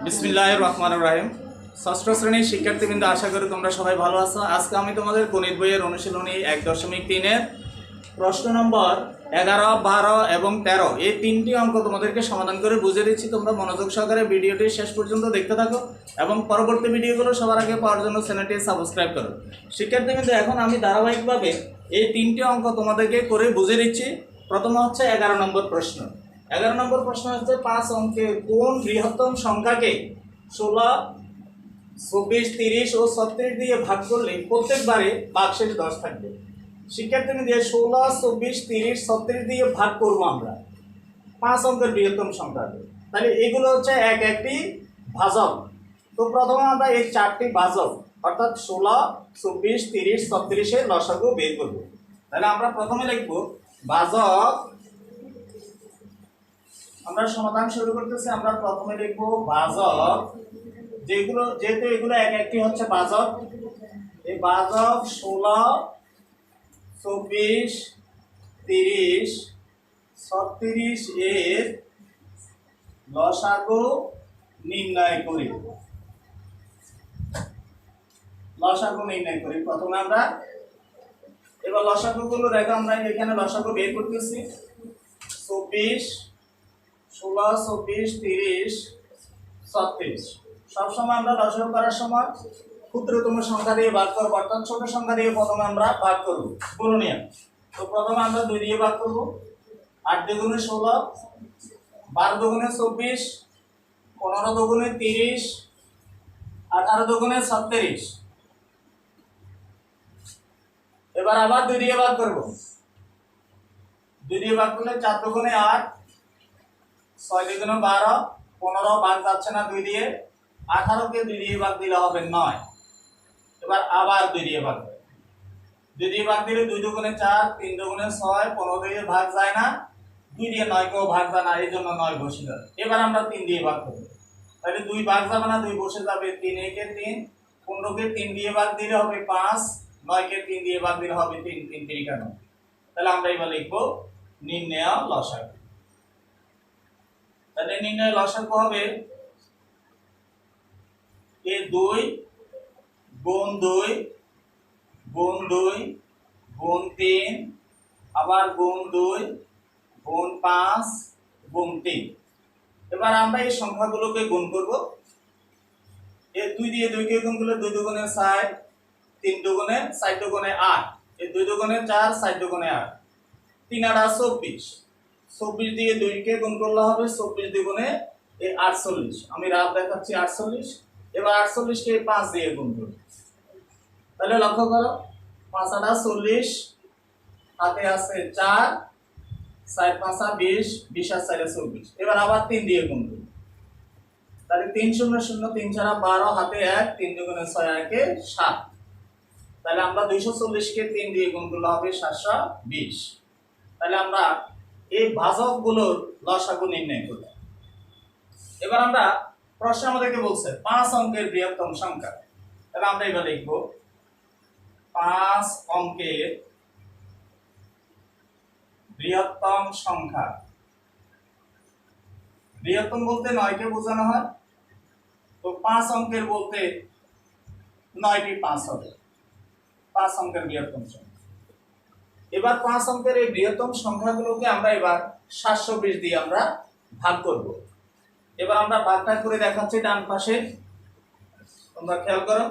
বিসমিল্লাহির রহমানির রহিম। ষষ্ঠ শ্রেণীর শিক্ষার্থীবৃন্দ, আশা করি তোমরা সবাই ভালো আছো। আজকে আমি তোমাদের গণিত বইয়ের অনুশীলনী 1.3-এর প্রশ্ন নম্বর 11, 12 এবং 13 এই তিনটি অঙ্ক তোমাদেরকে সমাধান করে বুঝিয়ে দিচ্ছি। তোমরা মনোযোগ সহকারে ভিডিওটি শেষ পর্যন্ত দেখতে থাকো এবং পরবর্তী ভিডিওগুলো সবার আগে পাওয়ার জন্য চ্যানেলটি সাবস্ক্রাইব করো। শিক্ষার্থীবৃন্দ, এখন আমি ধারাবাহিকভাবে এই তিনটি অঙ্ক তোমাদেরকে করে বুঝিয়ে দিচ্ছি। প্রথমে হচ্ছে 11 নম্বর প্রশ্ন। 11 নম্বর প্রশ্ন হচ্ছে 5 অঙ্কের কোন বৃহত্তম সংখ্যাকে 16, 24, 30 ও 36 দিয়ে ভাগ করলে প্রত্যেকবারে ভাগশেষ 10 থাকবে। শিক্ষার্থী দিয়ে 16, 24, 30, 36 দিয়ে ভাগ করবো আমরা 5 অঙ্কের বৃহত্তম সংখ্যা। তাহলে এগুলো হচ্ছে এক একটি ভাজক। তো প্রথমে আমরা এই চারটি ভাজক অর্থাৎ 16, 24, 30, 36 এর লসাগু বের করব। তাহলে আমরা প্রথমে লিখব ভাজক। আমরা সমাধান শুরু করতেছি। আমরা প্রথমে লিখব ভাজক, যেহেতু এগুলো এক একটি হচ্ছে ভাজক। এই ভাজক 16, 24, 30, 36 এর লসাগু নির্ণয় করি। প্রথমে আমরা এবার লসাগুগুলো রেখে আমরা এখানে লসাগু বের করতেছি। 24, 16, 24, 30, 36। সবসময় আমরা লসাগু করার সময় ক্ষুদ্রতম সংখ্যা দিয়ে ভাগ করবো, অর্থাৎ ছোট সংখ্যা দিয়ে প্রথমে আমরা ভাগ করবো গুণনীয়ক। তো প্রথমে আমরা 2 দিয়ে ভাগ করবো। 8 দুগুণে 16, 12 দুগুণে 24, 15 দুগুণে 30, 18 দুগুণে 36। এবার আবার 2 দিয়ে ভাগ করবো। 2 দিয়ে ভাগ করলে 4 দুগুণে 8, 6 দুগুণে 12, 15 ভাগ যাচ্ছে না 2 দিয়ে, 18 কে 2 দিয়ে ভাগ দিলে হবে 9। এবার আবার 2 দিয়ে ভাগ করব। 2 দিয়ে ভাগ দিলে 2 দুগুণে 4, 3 দুগুণে 6, 15 দিয়ে ভাগ যায় না, 2 দিয়ে 9 কেও ভাগ যায় না, এই জন্য 9 বসে যাবে। এবার আমরা 3 দিয়ে ভাগ করব। তাহলে 2 ভাগ যাবে না, 2 বসে যাবে। 3 একে 3, 15 কে 3 দিয়ে ভাগ দিলে হবে 5, 9 কে 3 দিয়ে ভাগ দিলে হবে 3, 3 3 9। তাহলে আমরা এবার লিখব নির্ণয় লসাগু। তাহলে নির্ণয় লসাগু হবে এ 2 গুণ 2 গুণ 2 গুণ 3 আবার গুণ 2 গুণ 5 গুণ 3। এবার আমরা এই সংখ্যাগুলোকে গুণ করব। এই 2 দিয়ে 2 কে গুণ করলে 2 দুগুণে 4, 3 দুগুণে 4 দুগুণে 8, এই 2 দুগুণে 4, 4 দুগুণে 8, 3 8 24। 24 দিয়ে 2 কে গুণ করলে হবে 24 দুগুণে এই 48। আমি রাত দেখাচ্ছি 48। এবার 48 কে 5 দিয়ে গুণ করব। তাহলে লক্ষ্য করো 5 8 40, হাতে আছে 4, 4 5 20, 20 আর 4 24। এবার আবার 3 দিয়ে গুণ করব। তাহলে 3 0 0, 3 4 12, হাতে 1, 3 দুগুণে 6 1 এ 7। তাহলে আমরা 240 কে 3 দিয়ে গুণ করলে হবে 720। তাহলে আমরা এই ভাজকগুলোর লসাগু নির্ণয় করব। এবার আমরা প্রশ্ন আমাদেরকে বলছে 5 অঙ্কের বৃহত্তম সংখ্যা। তাহলে আমরা এবার লিখব 5 অঙ্কের বৃহত্তম সংখ্যা। বৃহত্তম বলতে 9 কে বোঝানো হয়। তো 5 অঙ্কের বলতে 9টি 5 হবে। 5 অঙ্কের বৃহত্তম সংখ্যা। এবার 5 অঙ্কের এই বৃহত্তম সংখ্যাগুলোকে আমরা এবার 720 দিয়ে আমরা ভাগ করব। এবার আমরা ভাগটা করে দেখাচ্ছি ডান পাশে, তোমরা খেয়াল করো।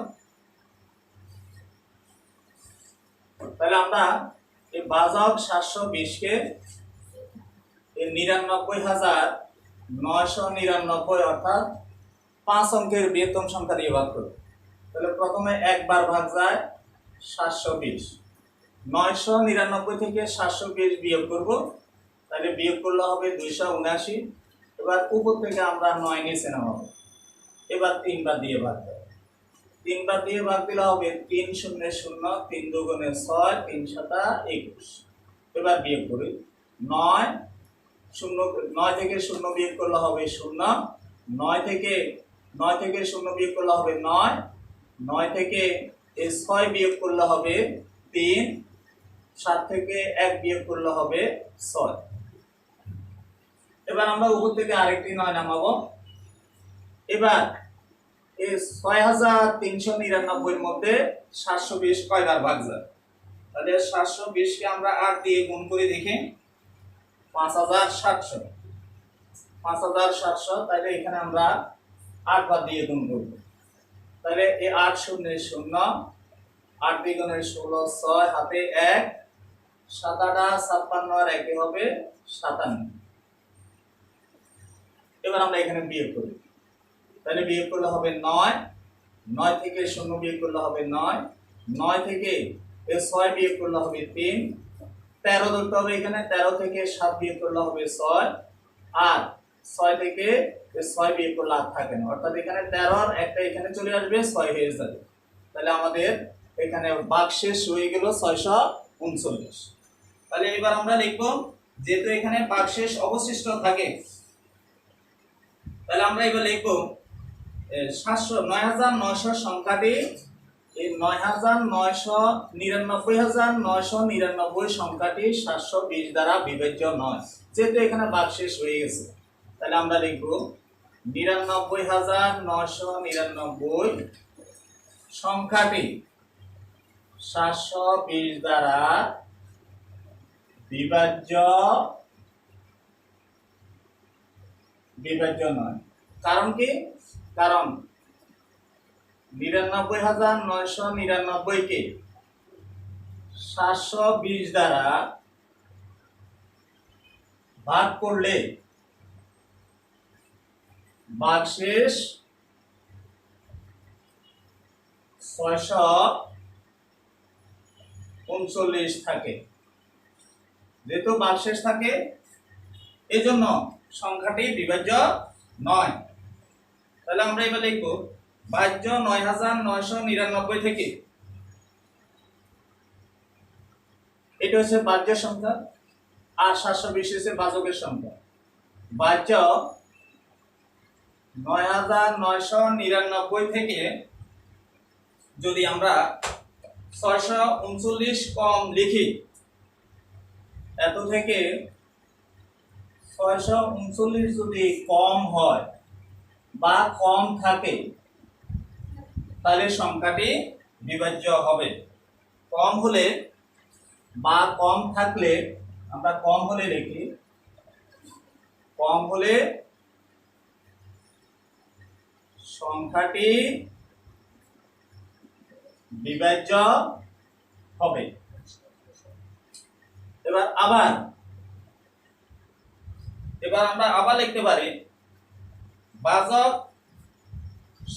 তাহলে আমরা এই ভাজক 720 কে 99,999 অর্থাৎ 5 অঙ্কের বৃহত্তম সংখ্যা দিয়ে ভাগ করব। তাহলে প্রথমে একবার ভাগ যায় 720, 999 থেকে 720 বিয়োগ করব। তাহলে বিয়োগ করলে হবে 279। এবার উপর থেকে আমরা 9 নিচে নামাবো। এবার 3 বার দিয়ে ভাগ দেব। 3 বার দিয়ে ভাগ দিলে হবে 3 0 0, 3 দুগুণে 6, 3 7 21। এবার বিয়োগ করি 9 থেকে 0 বিয়োগ করলে হবে 0, 9 থেকে 0 বিয়োগ করলে হবে 9, 9 থেকে 6 বিয়োগ করলে হবে 3, 7 থেকে 1 বিয়োগ করলে হবে 6। এবার আমরা উপর থেকে আরেকটি 9 নামাবো। এবার এই 6399 এর মধ্যে 720 কয়বার ভাগ যায়? তাহলে 720 কে আমরা 8 দিয়ে গুণ করে দেখি 5700 5700 তাহলে এখানে আমরা 8 বার দিয়ে গুণ করব। তাহলে এই 8 শূন্য 0 8 দ্বিগুণে 16 6 হাতে 1 7 8 56 আর 1 হবে 57। এবার আমরা এখানে বিয়োগ করি, তাহলে বিয়োগ করলে হবে 9 9 থেকে 0 বিয়োগ করলে হবে 9 9 থেকে 6 বিয়োগ করলে হবে 3 13 ধরতে হবে এখানে 13 থেকে 7 বিয়োগ করলে হবে 6 আর 6 থেকে 6 বিয়োগ করলে আর থাকে না, অর্থাৎ এখানে 13 আর একটা এখানে চলে আসবে 6 হয়ে যাবে। তাহলে আমাদের এখানে ভাগশেষ হয়ে গেল 639। তাহলে এবার আমরা লিখব যেহেতু এখানে ভাগশেষ অবশিষ্ট থাকে, তাহলে আমরা এবার লিখব 9900 সংখ্যাটি এই 99999 সংখ্যাটি 720 দ্বারা বিভাজ্য নয়, যেহেতু এখানে ভাগশেষ হয়ে গেছে। তাহলে আমরা লিখব 99999 সংখ্যাটি 720 দ্বারা বিভাজ্য নয়। কারণ কি? কারণ 99999 কে 720 দ্বারা ভাগ করলে ভাগশেষ 639 থাকে। যেহেতু ভাগশেষ থাকে এজন্য সংখ্যাটি বিভাজ্য নয়। তাহলে আমরা এবার লিখব ভাজ্য 9999 থেকে, এটা হচ্ছে ভাজ্য সংখ্যা আর 720 হচ্ছে ভাজকের সংখ্যা। ভাজ্য 9999 থেকে যদি আমরা 639 কম লিখি, এত থেকে 639 যদি কম হয় বা কম থাকে তাহলে সংখ্যাটি বিভাজ্য হবে। কম হলে বা কম থাকলে আমরা কম হলে লিখি, কম হলে সংখ্যাটি বিভাজ্য হবে। এবার আমরা আবার লিখতে পারি ভাজক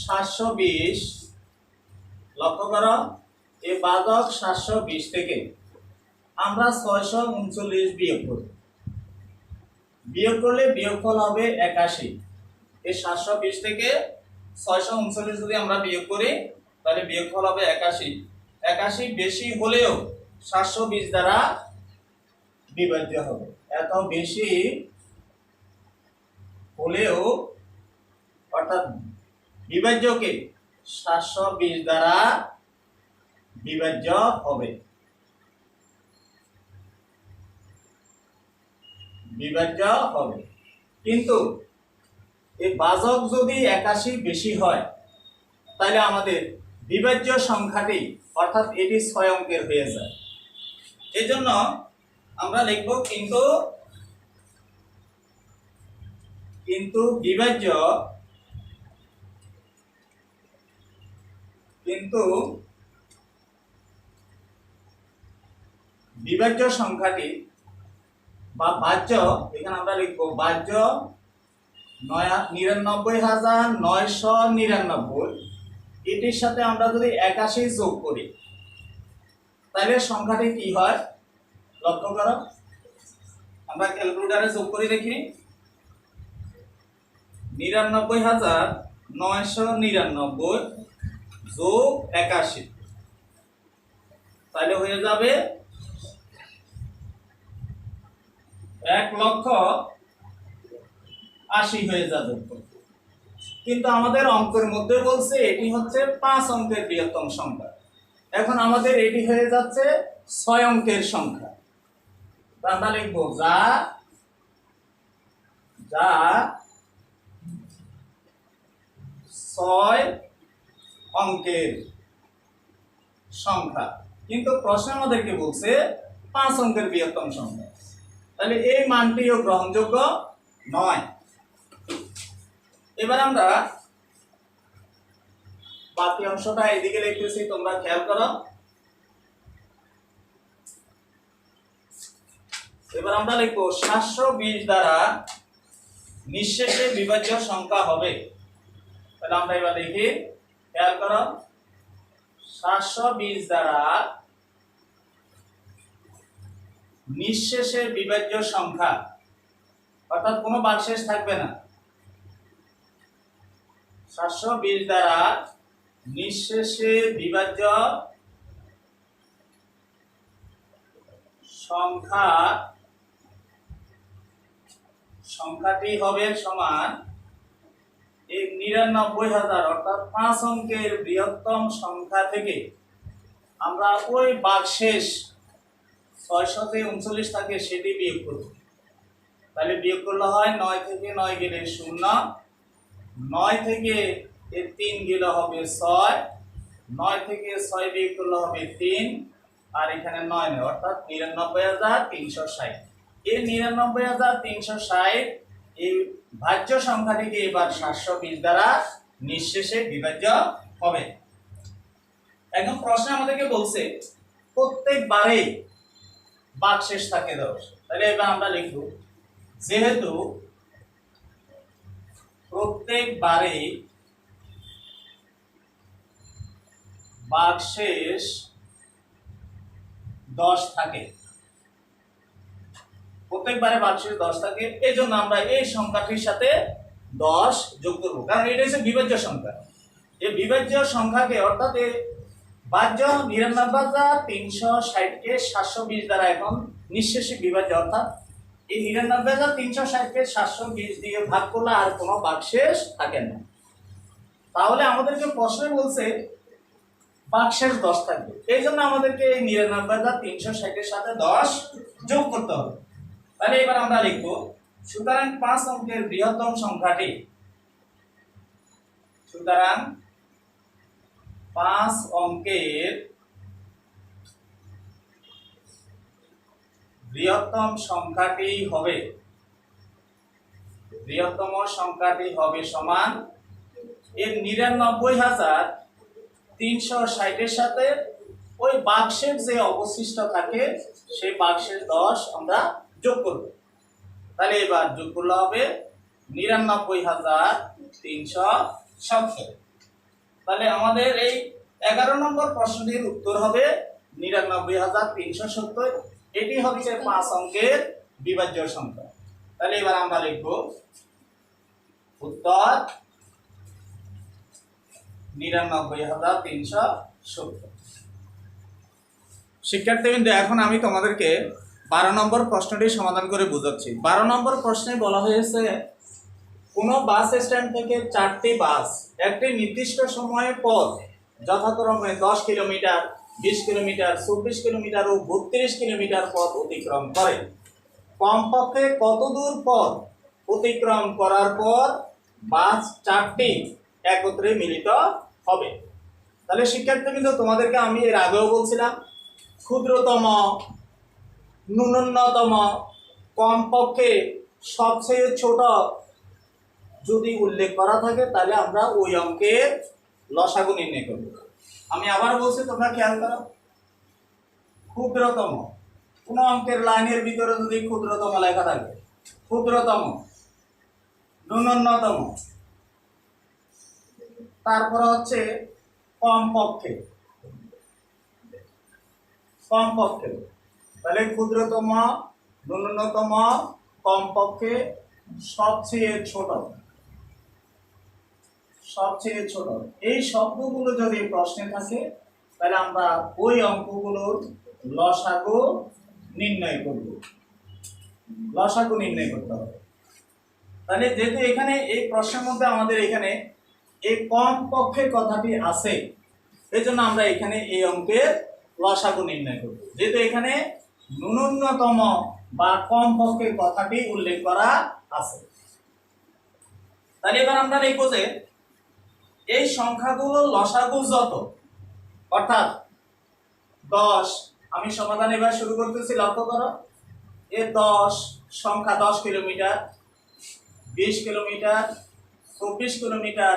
720। লক্ষ্য করো এই ভাজক 720 থেকে আমরা 639 বিয়োগ করি, বিয়োগ করলে বিয়োগফল হবে 81। এই 720 থেকে 639 যদি আমরা বিয়োগ করি তাহলে বিয়োগফল হবে 81। 81 বেশি হলেও 720 দ্বারা বিভাজ্য হবে। এত বেশি হলেও অর্থাৎ বিভাজ্যকে 720 দ্বারা বিভাজ্য হবে। কিন্তু এই ভাজক যদি 81 বেশি হয় তাহলে আমাদের বিভাজ্য সংখ্যাটি অর্থাৎ এটি 6 অঙ্কের হয়ে যায়। এজন্য আমরা লিখব কিন্তু বিভাজ্য সংখ্যাটি বা ভাজ্য, এখানে আমরা লিখব ভাজ্য 99999, এটির সাথে আমরা যদি 81 যোগ করি তাহলে সংখ্যাটি কি হয় লক্ষ্য করো। আমরা ক্যালকুলেটরে যোগ করে দেখি 99999 যোগ 81, তাহলে হয়ে যাবে 1,80,000 হয়ে যাবে। কিন্তু আমাদের অঙ্কের মধ্যে বলছে এটি হচ্ছে 5 অঙ্কের বৃহত্তম সংখ্যা, এখন আমাদের এটি হয়ে যাচ্ছে 6 অঙ্কের সংখ্যা। আমরা লিখব যা 6 অঙ্কের সংখ্যা, কিন্তু প্রশ্ন আমাদেরকে বলছে 5 অঙ্কের বৃহত্তম সংখ্যা, তাহলে এই মানটিও গ্রহণযোগ্য নয়। এবার আমরা বাকি অংশটা এদিকে লিখতেছি, তোমরা খেয়াল করো। এবার আমরা লিখব 720 দ্বারা নিঃশেষে বিভাজ্য সংখ্যা হবে। তাহলে আমরা এবার লিখি, খেয়াল করো, 720 দ্বারা নিঃশেষে বিভাজ্য সংখ্যা, অর্থাৎ কোনো ভাগশেষ থাকবে না। 720 দ্বারা নিঃশেষে বিভাজ্য সংখ্যাটি হবে সমান এই 99,000, অর্থাৎ 5 অঙ্কের বৃহত্তম সংখ্যা থেকে আমরা ওই ভাগশেষ 639 থাকে সেটি বিয়োগ করব। তাহলে বিয়োগ করলে হয় 9 থেকে 9 গেলে 0, 9 থেকে 3 গেলে হবে 6, 9 থেকে 6 বিয়োগ করলে হবে 3, আর এখানে 9 নেই, অর্থাৎ 99,360। এই 99,360 এই ভাজ্য সংখ্যাটিকে এবার 720 দ্বারা নিঃশেষে বিভাজ্য হবে। এখন প্রশ্ন আমাদেরকে বলছে প্রত্যেকবারে ভাগশেষ থাকে 10। তাহলে এবার আমরা লিখব, যেহেতু প্রত্যেকবারে ভাগশেষ 10 থাকে, প্রত্যেকবারে ভাগশেষ 10 থাকে, এই জন্য আমরা এই সংখ্যাটির সাথে 10 যোগ করব, কারণ এটা হচ্ছে বিভাজ্য সংখ্যা। এই বিভাজ্য সংখ্যাকে, অর্থাৎ এই ভাজ্য 99,360 কে 720 দ্বারা এখন নিঃশেষে বিভাজ্য, অর্থাৎ এই 99,360 কে 720 দিয়ে ভাগ করলে আর কোনো ভাগশেষ থাকে না। তাহলে আমাদেরকে প্রশ্নে বলছে ভাগশেষ 10 থাকবে, এই জন্য আমাদেরকে এই 99,360 এর সাথে 10 যোগ করতে হবে। তাহলে এবার আমরা লিখব, সুতরাং 5 অঙ্কের বৃহত্তম সংখ্যাটি, সুতরাং 5 অঙ্কের বৃহত্তম সংখ্যাটি হবে, বৃহত্তম সংখ্যাটি হবে সমান এর 99,360 এর সাথে ওই ভাগশেষ যে অবশিষ্ট থাকে সেই ভাগশেষ 10 আমরা যোগ করব। তাহলে এবার যোগ করলে হবে 99,370। তাহলে আমাদের এই 11 নম্বর প্রশ্নটির উত্তর হবে 99,370। এটি হচ্ছে 5 অঙ্কের বিভাজ্য সংখ্যা। তাহলে এবার আমরা লিখব উত্তর 99,370। শিক্ষার্থীবৃন্দ, এখন আমি তোমাদেরকে 12 নম্বর প্রশ্নটি সমাধান করে বোঝাচ্ছি। 12 নম্বর প্রশ্নে বলা হয়েছে, কোন বাস স্ট্যান্ড থেকে 4টি বাস একটি নির্দিষ্ট সময়ে পথ যথাক্রমে 10 কিলোমিটার, 20 কিলোমিটার, 24 কিলোমিটার ও 32 কিলোমিটার পথ অতিক্রম করে। কমপক্ষে কত দূর পথ অতিক্রম করার পর বাস 4টি একত্রে মিলিত হবে? তাহলে শিক্ষার্থীবৃন্দ, তোমাদেরকে আমি এর আগেও বলছিলাম, ক্ষুদ্রতম, ন্যূনতম, কমপক্ষে, সবচেয়ে ছোট যদি উল্লেখ করা থাকে তাহলে আমরা ওই অঙ্কের লসাগু নির্ণয় করব। আমি আবার বলছি, তোমরা খেয়াল করো, ক্ষুদ্রতম, কোন অঙ্কের লাইনের ভিতরে যদি ক্ষুদ্রতম লেখা থাকে, ক্ষুদ্রতম, ন্যূনতম, তারপর হচ্ছে কমপক্ষে, কমপক্ষে, তাহলে ক্ষুদ্রতম, ন্যূনতম, কমপক্ষে, সবচেয়ে ছোট, সবচেয়ে ছোট, এই শব্দগুলো যদি প্রশ্নে থাকে তাহলে আমরা ওই অঙ্কগুলোর লসাগু নির্ণয় করব, লসাগু নির্ণয় করতে হবে। তাহলে যেহেতু এখানে এই প্রশ্নের মধ্যে আমাদের এখানে এই কমপক্ষে কথাটি আছে, এই জন্য আমরা এখানে এই অঙ্কের লসাগু নির্ণয় করব। যেহেতু এখানে ন্যূনতম বা কমপক্ষে কথাটি উল্লেখ করা আছে, তাহলে এবার আমরা লিখব যে এই সংখ্যাগুলোর লসাগু যত, অর্থাৎ 10, আমি সমাধান এবার শুরু করতেছি, লক্ষ্য করো। এ 10 সংখ্যা 10 কিলোমিটার, 20 কিলোমিটার, 24 কিলোমিটার,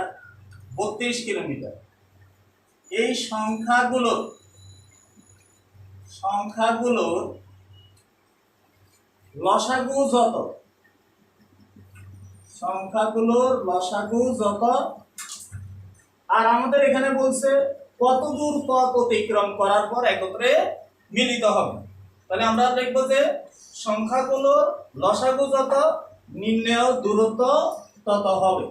32 কিলোমিটার। এই সংখ্যাগুলোর লসাগু যত, সংখ্যাগুলোর লসাগু যত, আর আমাদের এখানে বলছে কত দূর পথ অতিক্রম করার পর একত্রে মিলিত হবে। তাহলে আমরা লিখবো যে সংখ্যাগুলোর লসাগু যত, নির্ণেয় দূরত্ব তত হবে।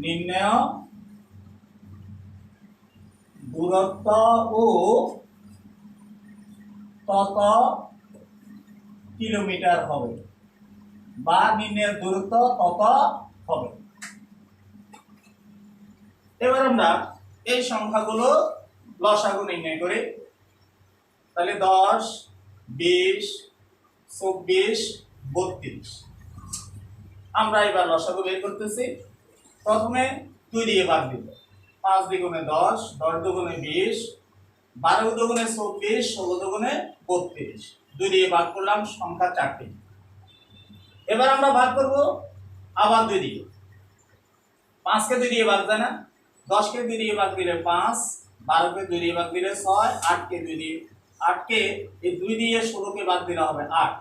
নির্ণেয় দূরত্ব ও তত কিলোমিটার হবে, বা নির্ণেয় দূরত্ব তত হবে। এবার আমরা এই সংখ্যাগুলো লসাগু নির্ণয় করি। তাহলে 10, 20, 24, 32। আমরা এবার লসাগু বের করতেছি। প্রথমে 2 দিয়ে ভাগ দিব। 5 দ্বিগুণে 10, 10 দুগুণে 20, 12 দুগুণে 24, 16 দুগুণে 32। 2 দিয়ে ভাগ করলাম, সংখ্যা 4টি। এবার আমরা ভাগ করব আবার 2 দিয়ে। 5 কে 2 দিয়ে ভাগ যায় না, 10 কে 2 দিয়ে ভাগ দিলে 5, 12 কে 2 দিয়ে ভাগ দিলে 6, 8 কে 2 দিয়ে, 8 কে এই 2 দিয়ে 16 কে ভাগ দিলে হবে 8।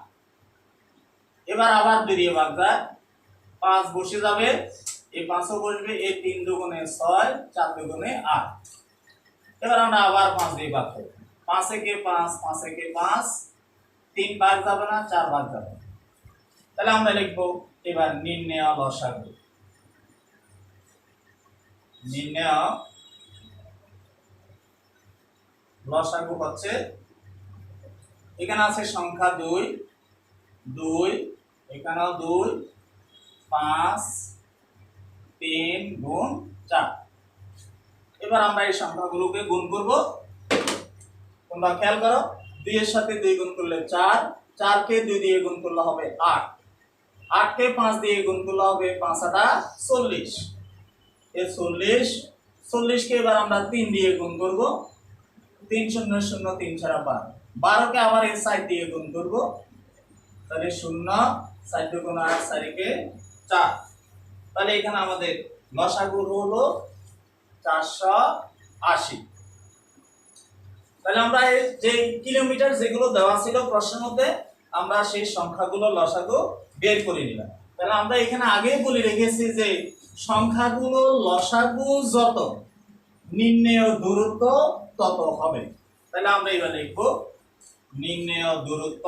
এবার আবার 2 দিয়ে ভাগ যায়, 5 বসে যাবে, এই 5 ও বসবে, এই 3 দুগুণে 6, 4 দুগুণে 8। এবার আমরা আবার 5 দিয়ে ভাগ করব। 5 একে 5, 5 একে 5, 3 ভাগ যাবে না, 4 ভাগ যাবে। তাহলে আমরা লিখব এবার নির্ণেয় লসাগু। নির্ণেয় লসাগু হচ্ছে, এখানে আছে সংখ্যা 2, 2, এখানেও 2, 5, 3 গুণ 4। এবার আমরা এই সংখ্যাগুলোকে গুণ করব। তোমরা খেয়াল করো, 2 এর সাথে 2 গুণ করলে 4, 4 কে 2 দিয়ে গুণ করলে হবে 8, 8 কে 5 দিয়ে গুণ করলে হবে 5 8 40। এই 40, 40 কে এবার আমরা 3 দিয়ে গুণ করব। 3 0 0 3 4 12, 12 কে আবার এই 4 দিয়ে গুণ করব। তাহলে 0, 4 দুগুণ 8, 4 কে 4। তাহলে এখানে আমাদের লসাগু হলো 480। তাহলে আমরা যে কিলোমিটার যেগুলো দেওয়া ছিল প্রশ্নের মধ্যে, আমরা সেই সংখ্যাগুলো লসাগু বের করে নিলাম। তাহলে আমরা এখানে আগেই বলে রেখেছি যে সংখ্যাগুলো লসাগু যত, নির্ণেয় দূরত্ব তত হবে। তাহলে আমরা এবার লিখব নির্ণেয় দূরত্ব,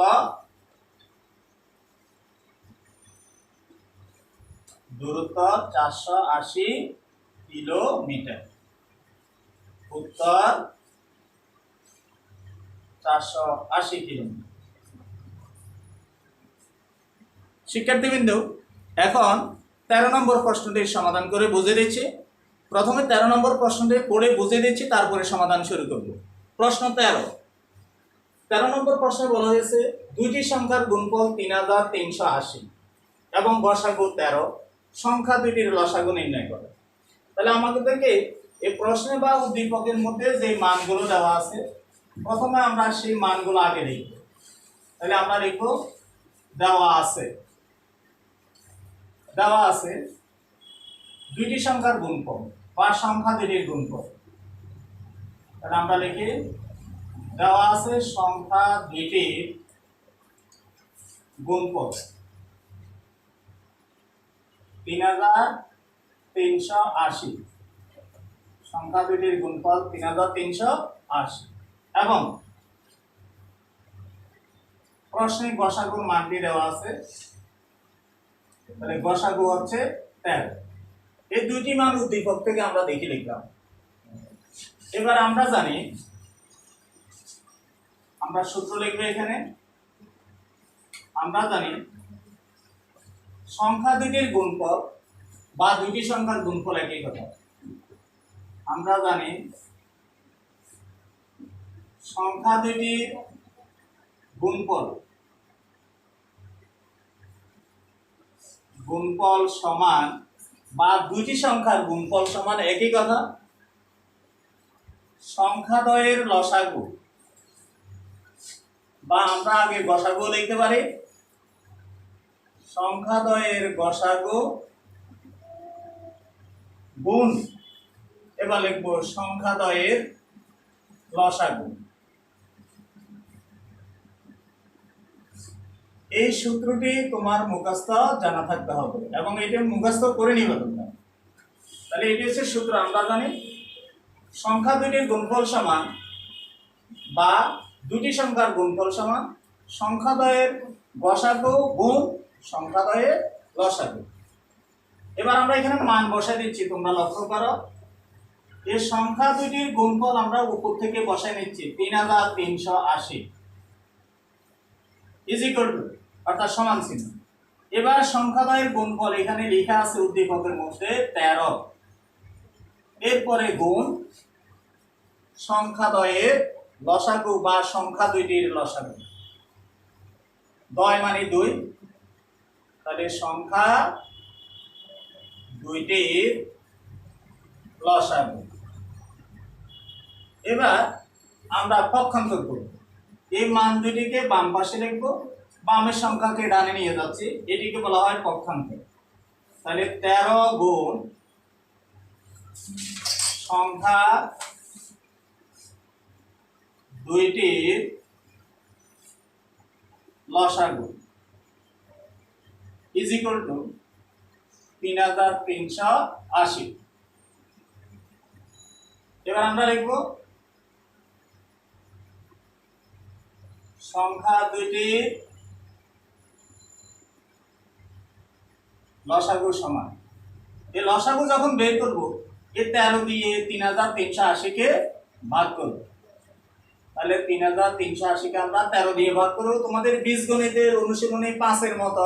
দূরত্ব 480 কিলোমিটার। উত্তর 480 কিলোমিটার। শিক্ষার্থীবৃন্দ, এখন 13 নম্বর প্রশ্নটির সমাধান করে বুঝে দিচ্ছি। প্রথমে 13 নম্বর প্রশ্নটি পড়ে বুঝে দিচ্ছি, তারপরে সমাধান শুরু করব। প্রশ্ন 13 নম্বর প্রশ্নে বলা হয়েছে দুইটি সংখ্যার গুণফল 3380 এবং গসাগু 13, সংখ্যা দুইটির লসাগু নির্ণয় করে। তাহলে আমাদেরকে এই প্রশ্নে বা উদ্দীপকের মধ্যে যে মানগুলো দেওয়া আছে, প্রথমে আমরা সেই মানগুলো আগে লিখব। তাহলে আমরা লিখব দেওয়া আছে দুইটি সংখ্যার গুণফল বা সংখ্যা দুইটির গুণফল। তাহলে আমরা লিখি দেওয়া আছে সংখ্যা দুইটির গুণফল 3380, সংখ্যা দুইটির গুণফল 3380 এবং প্রশ্নে গসাগুর মানটি দেওয়া আছে। তাহলে গসাগু হচ্ছে 13। এই দুইটি মান উদ্দীপক থেকে আমরা দেখে লিখলাম। এবার আমরা জানি, আমরা সূত্র লিখব এখানে। আমরা জানি সংখ্যা দুইটির গুণফল বা দুইটি সংখ্যার গুণফল একই কথা। আমরা জানি সংখ্যা দুইটির গুণফল সমান বা দুইটি সংখ্যার গুণফল সমান একই কথা। সংখ্যাদ্বয়ের লসাগু, বা আমরা আগে গসাগু লিখতে পারি। সংখ্যাদ্বয়ের গসাগু গুণ, এবার লিখবো সংখ্যাদ্বয়ের লসাগু। এই সূত্রটি তোমার মুখস্থ জানা থাকতে হবে এবং এটা মুখস্থ করে নিবে তোমরা। তাহলে এটি হচ্ছে সূত্র। আমরা জানি সংখ্যা দুটির গুণফল সমান বা দুটি সংখ্যার গুণফল সমান সংখ্যাদ্বয়ের গসাগু গুণ সংখ্যাদ্বয়ের লসাগু। এবার আমরা এখানে মান বসাই দিচ্ছি, তোমরা লক্ষ্য করো। এই সংখ্যা দুটির গুণফল আমরা উপর থেকে বসাই নিচ্ছি 3380 ইজ ইকুয়াল টু, অর্থাৎ সমান চিহ্ন। এবার সংখ্যাদ্বয়ের গুণফল এখানে লেখা আছে উদ্দীপকের মধ্যে 13, এরপরে গুণ সংখ্যাদ্বয়ের লসাগু বা সংখ্যা দুইটির লসাগু। 2 মানে 2, তাহলে সংখ্যা দুইটির লসাগু। এবার আমরা পক্ষান্তর করব। এই মান দুটিকে বাম পাশে লিখবো, বামের সংখ্যাকে ডানে নিয়ে যাচ্ছি, এটিকে বলা হয় পক্ষান্তর। তাহলে 13 গুণ সংখ্যা দুইটির লসাগু ইজ ইকুয়াল টু 3380। এবার আমরা লিখব সংখ্যা দুইটির লসাগু সমান। এই লসাগু যখন বের করব, এই 13 দিয়ে 3380 কে ভাগ করব। তাহলে 3380 কে আমরা 13 দিয়ে ভাগ করব। তোমাদের বীজগণিতের অনুশীলনী 5 এর মতো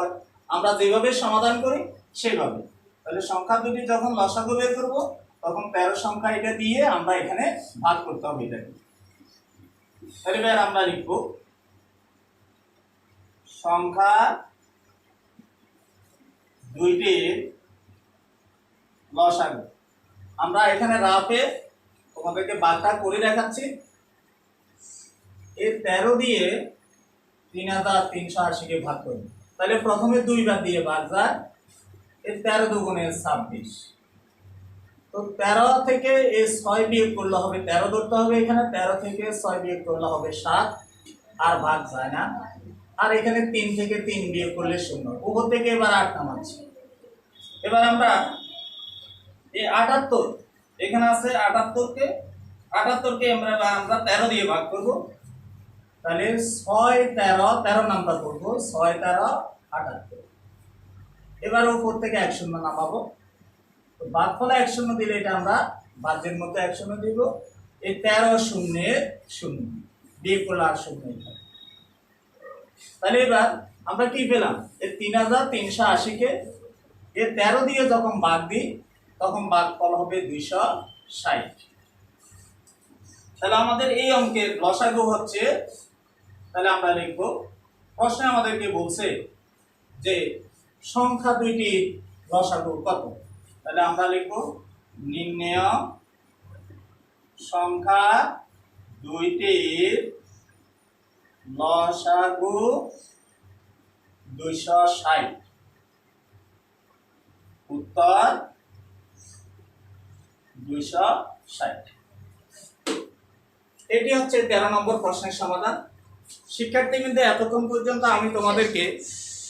আমরা যেভাবে সমাধান করি সেভাবে। তাহলে সংখ্যা দুটি যখন লসাগু বের করব, তখন 13 সংখ্যা এটা দিয়ে আমরা এখানে ভাগ করতে হবে এটাকে। তাহলে এবার আমরা লিখব সংখ্যা দুইটির লসাগু। আমরা এখানে রাফে তোমাদেরকে বারটা করে দেখাচ্ছি। এই 13 দিয়ে 3380 কে ভাগ করব। তাহলে প্রথমে 2 বার দিয়ে ভাগ যায়, এর 13 দুগুণে 26। তো 13 থেকে এই 6 বিয়োগ করলে হবে 13 ধরতে হবে এখানে, 13 থেকে 6 বিয়োগ করলে হবে 7, আর ভাগ যায় না। আর এখানে 3 থেকে 3 বিয়োগ করলে 0, উপর থেকে এবার 8 নামাচ্ছি। এবার আমরা এই 78 এখানে আছে 78কে আমরা 13 দিয়ে ভাগ করব। তাহলে 6 13 13 নাম্বার করব, 6 13 78। এবার উপর থেকে 1 শূন্য নামাবো। তো ভাগফলে 1 শূন্য দিলে এটা আমরা ভাজ্যের মধ্যে 1 শূন্য দিব। এই 13 শূন্যের 0 বিয়োগ করলে আর 0 থাকে। তাহলে এবার আমরা কি পেলাম, এই 3380 কে এই 13 দিয়ে যখন ভাগ দিই তখন ভাগফল হবে 260। তাহলে আমাদের এই অঙ্কের লসাগু হচ্ছে, তাহলে আমরা লিখব প্রশ্নে আমাদেরকে বলছে যে সংখ্যা দুইটির লসাগু কত। তাহলে আমরা লিখব নির্ণেয় সংখ্যা দুইটির লসাগু 260। উত্তর 260। এটি হচ্ছে 13 নম্বর প্রশ্নের সমাধান। শিক্ষার্থী কিন্তু এতক্ষণ পর্যন্ত আমি তোমাদেরকে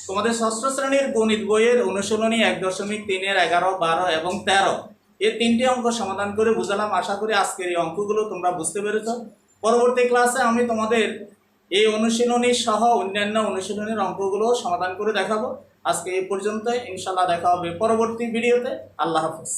তোমাদের ষষ্ঠ শ্রেণীর গণিত বইয়ের অনুশীলনী 1.3 11 12 এবং 13 এই 3টি অঙ্ক সমাধান করে বুঝালাম। আশা করি আজকের এই অঙ্কগুলো তোমরা বুঝতে পেরেছ। পরবর্তী ক্লাসে আমি তোমাদের এই অনুশীলনী সহ অন্যান্য অনুশীলনীর অঙ্কগুলো সমাধান করে দেখাবো। আজকে এই পর্যন্ত, ইনশাআল্লাহ দেখা হবে পরবর্তী ভিডিওতে। আল্লাহ হাফেজ।